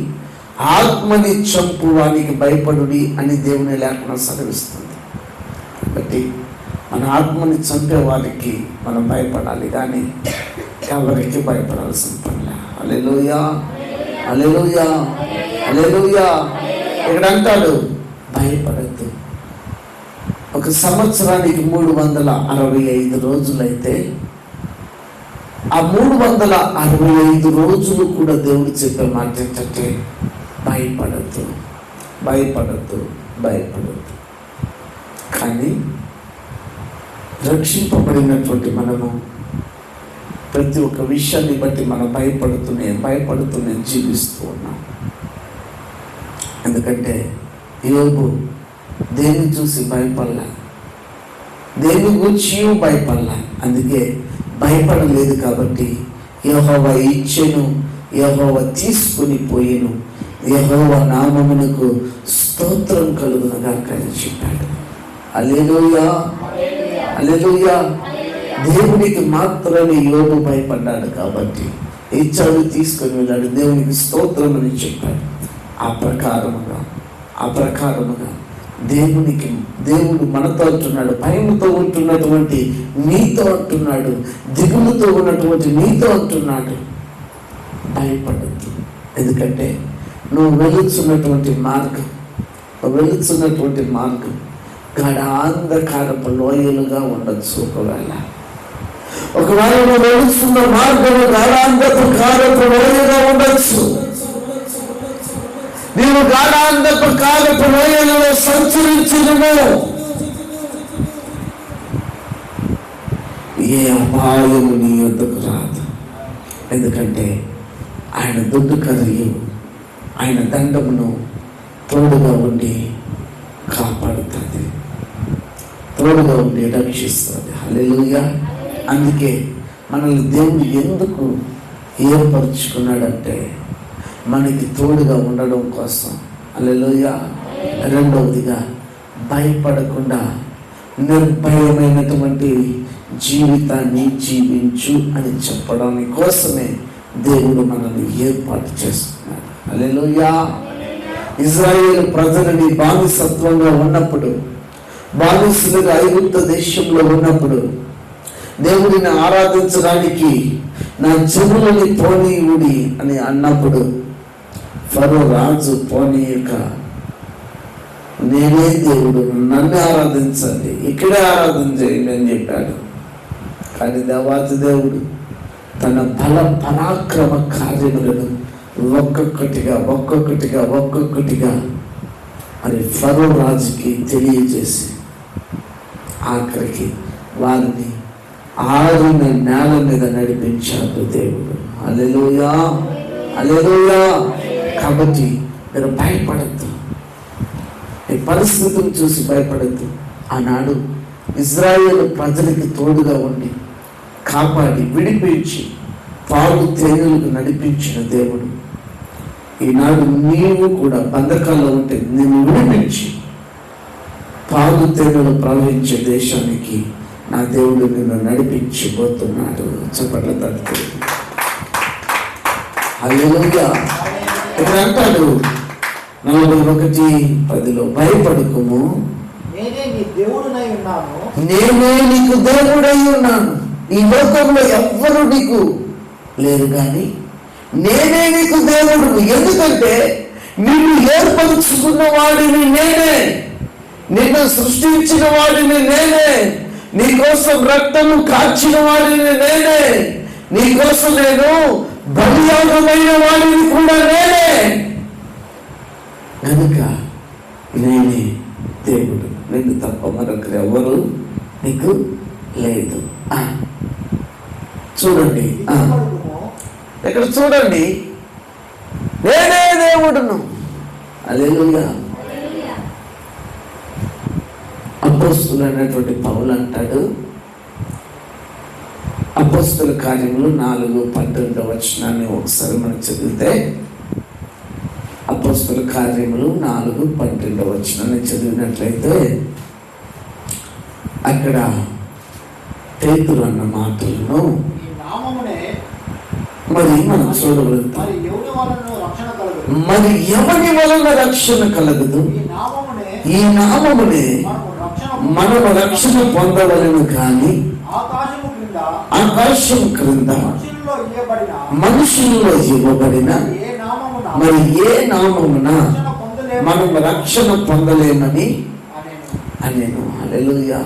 ఆత్మని చంపు వానికి భయపడుడి అని దేవుని లేఖనం సెలవిస్తుంది. కాబట్టి మన ఆత్మని చంపే వారికి మనం భయపడాలి, కానీ ఎవరికి భయపడాల్సిన పనిలే. హల్లెలూయా, హల్లెలూయా, హల్లెలూయా. ఇక్కడ అంటాడు భయపడద్దు. ఒక సంవత్సరానికి 365 రోజులైతే ఆ 365 రోజులు కూడా దేవుడు చెప్పే మాట ఏంటంటే భయపడద్దు, భయపడద్దు, భయపడద్దు. కానీ రక్షింపబడినటువంటి మనము ప్రతి ఒక్క విషయాన్ని బట్టి మనం భయపడుతూనే జీవిస్తూ ఉన్నాం. ఎందుకంటే యోబు దేన్ని చూసి భయపడలా, దేని గురించి భయపడలా. అందుకే భయపడలేదు కాబట్టి యెహోవా ఇచ్చెను, యెహోవా తీసుకుని పోయెను, యెహోవా నామమునకు స్తోత్రం కలుగునగాక అని చెప్పాడు. హల్లెలూయా, హల్లెలూయా. దేవునికి మాత్రమే యోబు భయపడ్డాడు కాబట్టి ఇచ్చాడు, తీసుకొని వెళ్ళాడు, దేవునికి స్తోత్రం అని చెప్పాడు. ఆ ప్రకారముగా దేవుడు మనతో అంటున్నాడు, భయముతో ఉంటున్నటువంటి నీతో అంటున్నాడు, దిగులుతో ఉన్నటువంటి నీతో అంటున్నాడు భయపడద్దు. ఎందుకంటే నువ్వు వెళుతున్నటువంటి మార్గం గాఢాంధకారపు లోయలుగా ఉండొచ్చు. ఒకవేళ నువ్వు వెళుతున్న మార్గం గాఢాంధకారపు లోయగా ఉండొచ్చు. నీవు గాఢాంధకారపు లోయలలో సంచరించినవు, ఏ అపాయము నీ యొద్దకు రాదు. ఎందుకంటే ఆయన దుడ్డు కరియు, ఆయన దండమును తోడుగా ఉండి కాపాడుతుంది, తోడుగా ఉండి రక్షిస్తుంది. హల్లెలూయా. అందుకే మనల్ని దేవుడు ఎందుకు ఏర్పరచుకున్నాడంటే మనకి తోడుగా ఉండడం కోసం. హల్లెలూయా. రెండవదిగా భయపడకుండా నిర్భయమైనటువంటి జీవితాన్ని జీవించు అని చెప్పడానికి కోసమే దేవుడు మనల్ని ఏర్పాటు చేస్తున్నాడు. హల్లెలూయా. ఇజ్రాయేలు ప్రజలని బానిసత్వంగా ఉన్నప్పుడు, బానిసలుగా ఐగుప్తు దేశంలో ఉన్నప్పుడు దేవుడిని ఆరాధించడానికి నా చెవులని పోనీయుడి అని అన్నప్పుడు ఫరో రాజు పోనీయక నేనే దేవుడు, నన్ను ఆరాధించండి, ఇక్కడే ఆరాధన చేయండి అని చెప్పాడు. కానీ దేవాతి దేవుడు తన బల పరాక్రమ కార్యములను ఒక్కొక్కటిగా మరి ఫరో రాజుకి తెలియజేసి ఆఖరికి వారిని ఆరిన నేల మీద నడిపించాడు దేవుడు. హల్లెలూయా, హల్లెలూయా. కాబట్టి మీరు భయపడద్దు, ఈ పరిస్థితులు చూసి భయపడద్దు. ఆనాడు ఇజ్రాయేలు ప్రజలకి తోడుగా ఉండి కాపాడి విడిపించి పాలు తేనెలకు నడిపించిన దేవుడు ఈనాడు నీవు కూడా బంధకాల్లో ఉంటే నేను విడిపించి పాలు తేనెలు ప్రవహించే దేశానికి నా దేవుడు నిన్ను నడిపించబోతున్నాడు. చెప్పట్ల తట్టు. హల్లెలూయా. ఇక్కడ అంటాడు 41:10 భయపడకుము, నేనే నీకు దేవుడై ఉన్నాను. ఈ లోకంలో ఎవ్వరు నీకు లేరు, కానీ నేనే నీకు దేవుడు. ఎందుకంటే నిన్ను ఏర్పరుచుకున్న వాడిని నేనే, నిన్ను సృష్టించిన వాడిని నేనే, నీకోసం రక్తము కాచిన వాడిని నేనే, నీకోసం నేను బలియాగమైన వాడిని కూడా నేనే. కనుక నేనే దేవుడు, నిన్ను తప్ప మరొకరు ఎవరు నీకు లేదు. చూడండి, ఇక్కడ చూడండి, నేనే దేవుడును. హల్లెలూయా. అపోస్తలుడు అనేటువంటి పౌలు అంటాడు, అపోస్తల కార్యములు 4:12 ఒకసారి మనం చదివితే, అపోస్తల కార్యములు 4:12 చదివినట్లయితే అక్కడ పేతురు అన్న మాటలను మరి మనం చూడగలుగుతాం. మరి ఎవరి వలన రక్షణ కలగదు? ఈ నామమునే మనము రక్షణ పొందవలను కానీ ఆకాశం క్రింద మనుషుల్లో ఇవ్వబడిన మరి ఏ నామమున మనం రక్షణ పొందలేమని అనేను. హల్లెలూయా.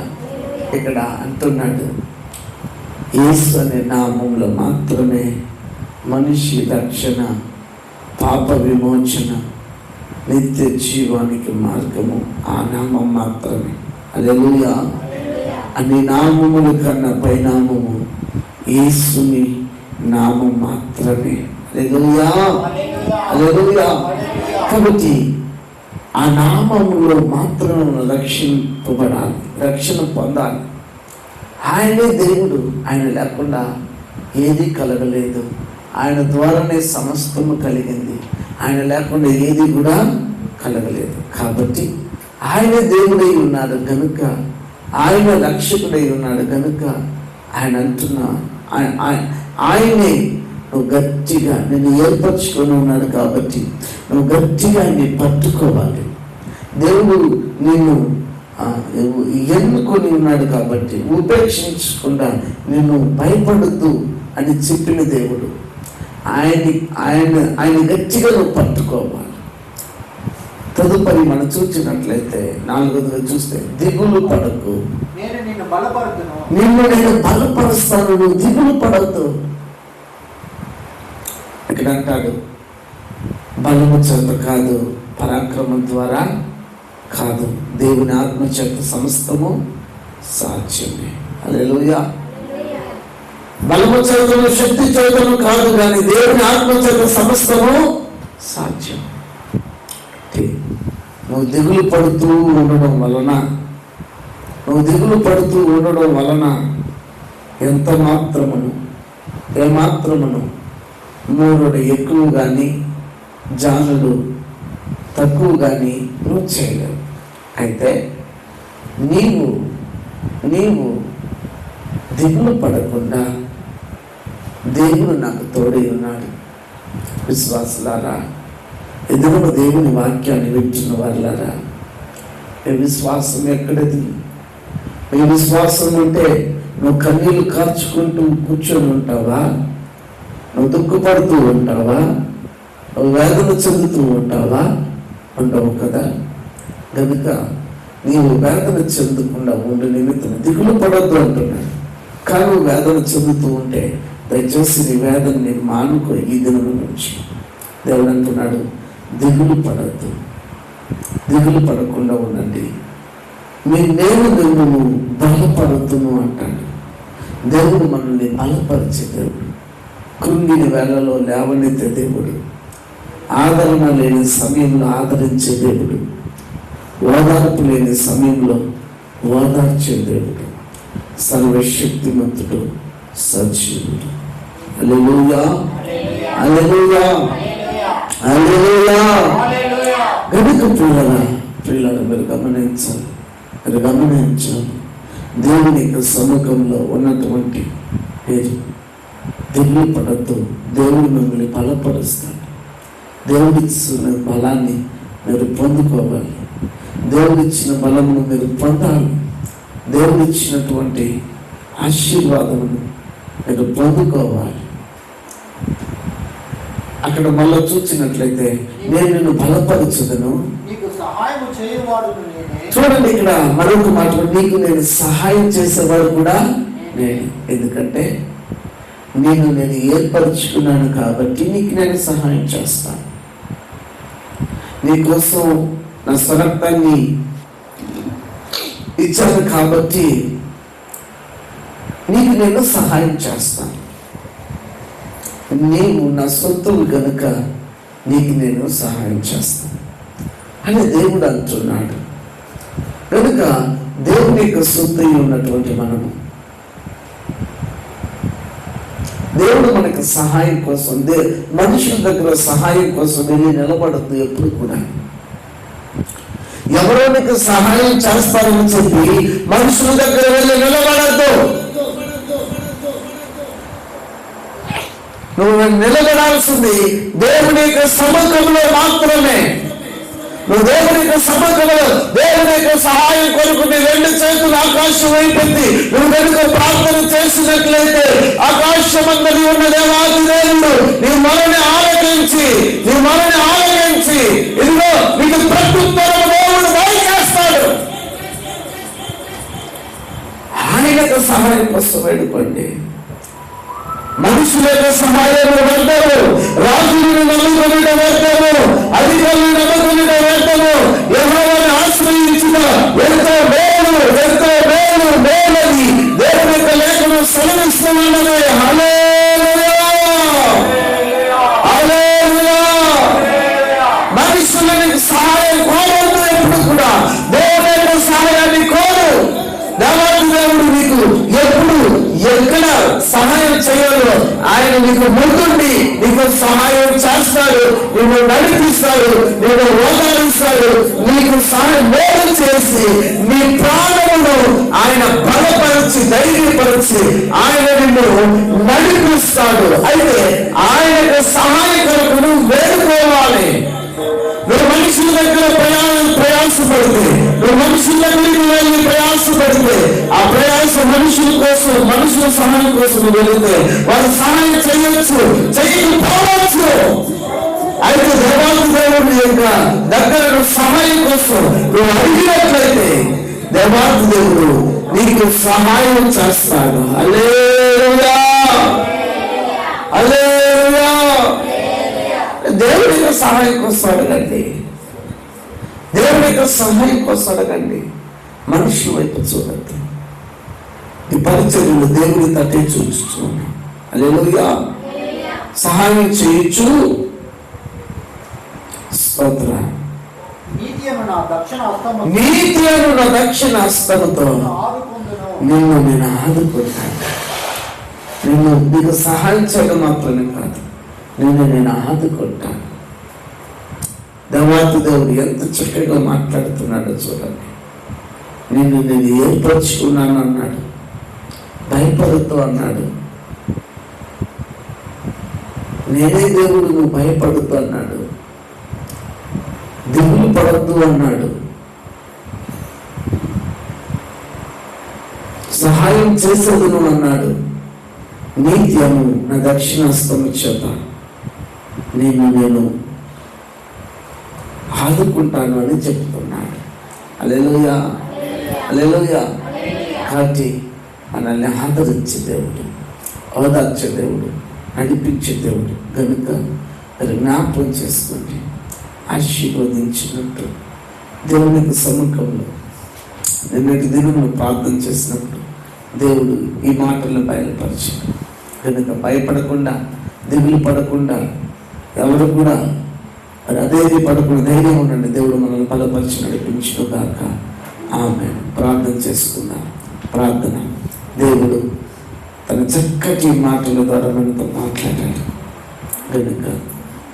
ఇక్కడ అంటున్నాడు, యేసు అనే నామంలో మాత్రమే మనిషి రక్షణ, పాప విమోచన, నిత్య జీవానికి మార్గము ఆ నామం మాత్రమే. హల్లెలూయా. అన్ని నామముల కన్నా పైనామము యేసుని నామం మాత్రమే. హల్లెలూయా. హల్లెలూయా. కాబట్టి ఆ నామములో మాత్రం రక్షింపబడాలి, రక్షణ పొందాలి. ఆయనే దేవుడు, ఆయన లేకుండా ఏది కలగలేదు. ఆయన ద్వారానే సమస్తము కలిగింది, ఆయన లేకుండా ఏది కూడా కలగలేదు. కాబట్టి ఆయన దేవుడై ఉన్నాడు కనుక, ఆయన రక్షకుడై ఉన్నాడు కనుక ఆయన అంటున్నా, ఆయనే నువ్వు గట్టిగా నేను ఏర్పరచుకొని ఉన్నాడు కాబట్టి నువ్వు గట్టిగా ఆయన్ని పట్టుకోవాలి. దేవుడు నిన్ను ఎన్నుకొని ఉన్నాడు కాబట్టి ఉపేక్షించకుండా నిన్ను భయపడద్దు అని చెప్పిన దేవుడు. ఆయన గట్టిగా నువ్వు పట్టుకోవాలి. తదుపరి మనం చూసినట్లయితే 4వ చూస్తే, దిగులు పడకు, నిన్ను నేను బలపరుస్తాను, నువ్వు దిగులు పడద్దు. ఇక్కడ అంటాడు, బలము చేత కాదు, పరాక్రమం ద్వారా కాదు, దేవుని ఆత్మ చేత సమస్తము సాధ్యమే. హల్లెలూయా. బలము చేతను శక్తి చేతను కాదు, కానీ దేవుని ఆత్మ చేత సమస్తము సాధ్యం. నువ్వు దిగులు పడుతూ ఉండడం వలన, నువ్వు దిగులు పడుతూ ఉండడం వలన ఎంత మాత్రమును ఏమాత్రమును మూరుడు ఎక్కువ కానీ జానుడు తక్కువ కానీ నువ్వు చేయలేవు. అయితే నీవు దిగులు పడకుండా దేవుడు నాకు తోడై ఉన్నాడు. విశ్వాసులారా, ఎదురు దేవుని వాక్యాన్ని వింటున్న వాళ్ళారా, ఈ విశ్వాసం ఎక్కడది? ఈ విశ్వాసం అంటే నువ్వు కన్నీళ్ళు కార్చుకుంటూ కూర్చొని ఉంటావా? నువ్వు దుఃఖపడుతూ ఉంటావా? నువ్వు వేదన చెందుతూ ఉంటావా? ఉండవు కదా. కనుక నీవు వేదన చెందకుండా ఉండే నిమిత్తం దిగులు పడద్దు అంటున్నాడు. కానీ వేదన చెందుతూ ఉంటే దయచేసి నీ వేదన నేను మానుకో ఈ దినం నుంచి. దేవుడు అంటున్నాడు, దిగులు పడద్దు, దిగులు పడకుండా ఉండండి. నేను దేవుడు బలపడుతును అంటాడు. దేవుడు మనల్ని బలపరిచే దేవుడు, కృంగిన వేళలో లేవనెత్తే దేవుడు, ఆదరణ లేని సమయంలో ఆదరించే దేవుడు, ఓదార్పు లేని సమయంలో ఓదార్చే దేవుడు, సర్వశక్తిమంతుడు, సజీవుడు. హల్లెలూయా. హల్లెలూయా. హల్లెలూయా. గనుక ప్రియులారా మీరు గమనించాలి, దేవుని యొక్క సముఖంలో ఉన్నటువంటి మీరు దిగులు పడద్దు. దేవుడు మిమ్మల్ని బలపరుస్తాడు. దేవుడిచ్చిన బలాన్ని మీరు పొందుకోవాలి. దేవుడిచ్చిన బలమును మీరు పొందాలి. దేవుడిచ్చినటువంటి ఆశీర్వాదమును మీరు పొందుకోవాలి. అక్కడ మళ్ళీ చూసినట్లయితే, నేను నిన్ను బలపరచుదను. చూడండి, ఇక్కడ మరొక మాట, నీకు నేను సహాయం చేసేవాడు కూడా నేను. ఎందుకంటే నేను ఏర్పరచుకున్నాను కాబట్టి నీకు నేను సహాయం చేస్తాను. నీకోసం నా స్వరక్తాన్ని ఇచ్చాను కాబట్టి నీకు నేను సహాయం చేస్తాను. నీవు నా సొంతువు కనుక నీకు నేను సహాయం చేస్తాను అని దేవుడు అంటున్నాడు. కనుక దేవుని యొక్క సొంతై ఉన్నటువంటి మనము, దేవుడు మనకు సహాయం కోసం, మనుషుల దగ్గర సహాయం కోసం వెళ్ళి నిలబడద్దు. ఎప్పుడు కూడా ఎవరో నీకు సహాయం చేస్తారని చెప్పి మనుషుల దగ్గర వెళ్ళి నిలబడద్దు. నువ్వు నిలబడాల్సింది దేవుని యొక్క సముఖంలో మాత్రమే. నువ్వు దేవుని యొక్క సముఖంలో దేవుని యొక్క సహాయం కొరకు నీ రెండు చేతులు ఆకాశం అయిపోయింది. నువ్వు కనుక ప్రార్థన చేసినట్లయితే ఆకాశమందరి ఉన్న దేవాది దేవుడు నీ మనని ఆలకించి ఇదిగో నీకు ప్రత్యుత్తరం దేవుడు దయచేస్తాడు. ఆయనకు సహాయం కోసం వేడుకోండి. మనుషుల యొక్క సహాయం వ్యర్థము, రాజులను నమ్ముకునే వ్యర్థము, అధికారులను నమ్ముకునే వ్యర్థము. యెహోవాను ఆశ్రయించిన ఎంతో మేలది దేవుని యొక్క లేఖనం సెలవిస్తున్నది. హల్లెలూయా. మనుషులని సహాయం కోరవద్దు. ఎప్పుడు కూడా దేవుని యొక్క సహాయాన్ని కోరు. దేవుడు నీకు ఎప్పుడు ఎక్కడ సహాయం చేయాలో ఆయన నీకు ముందుండి నీకు సహాయం చేస్తాడు, నిన్ను నడిపిస్తాడు, నిన్ను ఓదారిస్తాడు, నీకు సహాయం మేలు చేసి నీ ప్రాణమును ఆయన బలపరిచి ధైర్యపరిచి ఆయన నిన్ను నడిపిస్తాడు. అయితే ఆయన సహాయం కొరకు నువ్వు వేడుకోవాలి. నువ్వు మనుషుల దగ్గర ప్రయాసపడితే, నువ్వు మనుషుల దగ్గరికి వెళ్ళి ప్రయాసపడితే, ఆ ప్రయాసం మనుషుల సహాయం కోసం వెళితే వారు సహాయం చేయొచ్చు, చేయకపోవచ్చు. అయితే దేవాది దేవుడి యొక్క దగ్గర సహాయం కోసం నువ్వు అడిగినట్లయితే దేవాది దేవుడు నీకు సహాయం చేస్తాడు. హల్లెలూయా, హల్లెలూయా. దేవుడి యొక్క సహాయం కోసం అడగండి. దేవుడి యొక్క సహాయం కోసం అడగండి. మనుషుల వైపు చూడద్దు. ఈ పరిచర్యలు దేవుడి తట్టే చూస్తున్నాం. హల్లెలూయా. సహాయం చేయొచ్చు. స్తోత్ర. నీతి అను నా దక్షిణ హస్తముతో నిన్ను నేను ఆదుకుంటాను. నీకు సహాయం చేయడం మాత్రమే కాదు, నేను ఆదుకుంటాను. దేవాతి దేవుడు ఎంత చక్కగా మాట్లాడుతున్నాడో చూడండి. నేను ఏర్పరచుకున్నాను అన్నాడు, భయపడుతూ అన్నాడు. నేనే దేవుడు, నువ్వు భయపడుతూ అన్నాడు, దిగులు పడద్దు అన్నాడు, సహాయం చేసేదును అన్నాడు. నీత్యము నా దక్షిణాస్తము చేత నేను ఆదుకుంటాను అని చెప్తున్నాడు. హల్లెలూయా, హల్లెలూయా. కాబట్టి మనల్ని ఆదరించే దేవుడు, ఓదార్చే దేవుడు, నడిపించే దేవుడు కనుక జ్ఞాపకం చేసుకోండి. ఆశీర్వదించినట్టు దేవునికి సముఖంలో నిన్నటి దినములు ప్రార్థన చేసినప్పుడు దేవుడు ఈ మాటలను బయలుపరిచాడు. కనుక భయపడకుండా, దిగులు పడకుండా, ఎవరు కూడా అదేది పడకుండా ధైర్యం ఉండండి. దేవుడు మనల్ని బలపరిచి నడిపించును గాక. ఆమె ప్రార్థన చేసుకుందాం. ప్రార్థన. దేవుడు తన చక్కటి మాటల ద్వారా మనతో మాట్లాడాడు. కనుక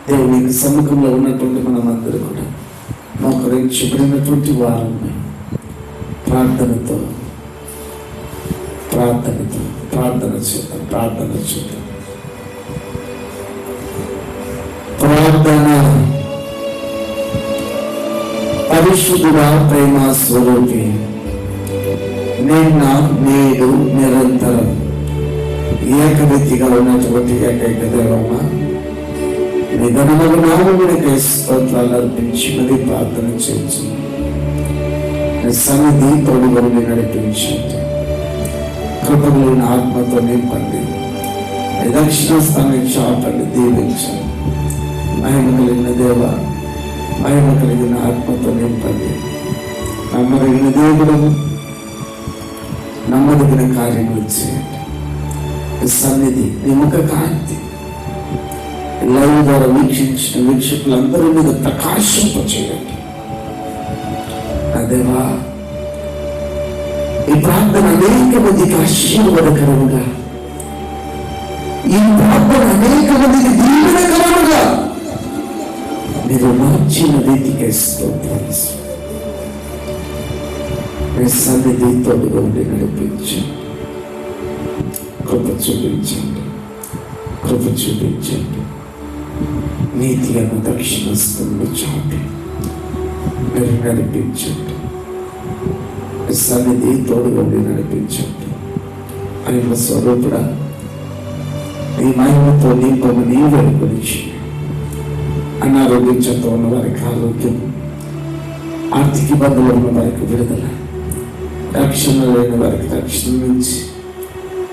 దేవునికి సముఖంలో ఉన్నటువంటి మనమందరూ కూడా మోకరించబడినటువంటి వారు ప్రార్థన చేద్దాం. ప్రార్థన. పరిశుద్ధుడా, ప్రేమ స్వరూపి, నిన్న నేడు నిరంతరం ఏకరీతిగా ఉన్నటువంటి ఏకైక దేవమ్మ, నీ ఘనమైన నామమునకు స్తోత్రాలు అర్పించి మరి ప్రార్థన చేయించి నీ సన్నిధి తోడుగొని నడిపించండి. కృపమైన ఆత్మతో నింపండి. దక్షిణ స్థానం చాపండి, దీవించండి. మహిమ కలిగిన దేవ, మహిమ కలిగిన ఆత్మతో నింపండి. నమ్మదగిన దేవుడు, నమ్మదగిన కార్యములు చేయండి. సన్నిధి నీ ముఖ కాంతి లైవ్ ద్వారా వీక్షించిన వీక్షకులందరి మీద ప్రకాశింపచేయండి. అదేవా, ఈ ప్రార్థన అనేక మందికి ఆశీర్వాదకరముగా, ఈ ప్రార్థన అనేక మందికి దీవెనకరముగా మీరు మార్చిన రీతికి స్తోత్రాలు. మీ సన్నిధి తోడుగా ఉండి నడిపించండి, కృప చూపించండి. కృప చూపించండి. నీతి అన్న దక్షిణస్థంలో చాటి మీరు నడిపించండి. సన్నిధి తోడుగా మీరు నడిపించండి. ఆయన స్వరూపుడా, నీ మహిమతో నింపమని వెలుగురించి అనారోగ్యంతో ఉన్న వారికి ఆరోగ్యం, ఆర్థిక ఇబ్బందులు ఉన్న వారికి విడుదల, రక్షణ లేని వారికి రక్షణ నుంచి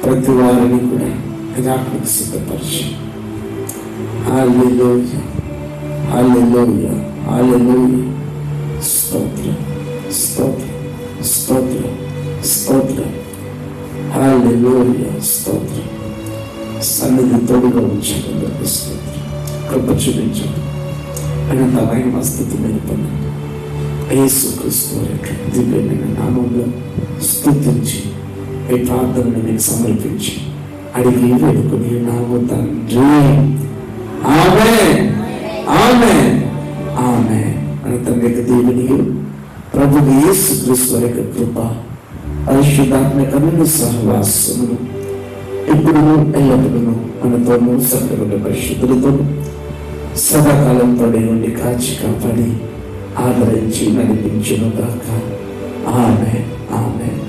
ప్రతి వారిని కూడా నిరాత్మకు సిద్ధపరిచి హల్లెలూయా హల్లెలూయా హల్లెలూయా. స్తోత్రం స్తోత్రం స్తోత్రం స్తోత్రం. హల్లెలూయా స్తోత్రం. సన్నిధి తోడుగా ఉంచండి. స్తోత్రం. కృప చూపించండి. అనంతమైన మస్తు మీరు పొందండి. యేసుక్రీస్తు యొక్క దివ్యమైన నామంలో స్తుతించి ఈ ప్రార్థనను మీకు సమర్పించి అడిగి వేడుకుని నాము తండ్రి. ఆమేన్ ఆమేన్ ఆమేన్. మన తండ్రి యొక్క దేవునియు ప్రభువు యేసుక్రీస్తు యొక్క కృప పరిశుద్ధాత్మక సహవాసమును ఇప్పుడు ఎల్లప్పుడూ మనతోనూ సకల పరిశుద్ధులతో సదాకాలంతో ఉండి కాచి కాపాడి ఆదరించి నడిపించును గాక. ఆమేన్ ఆమేన్.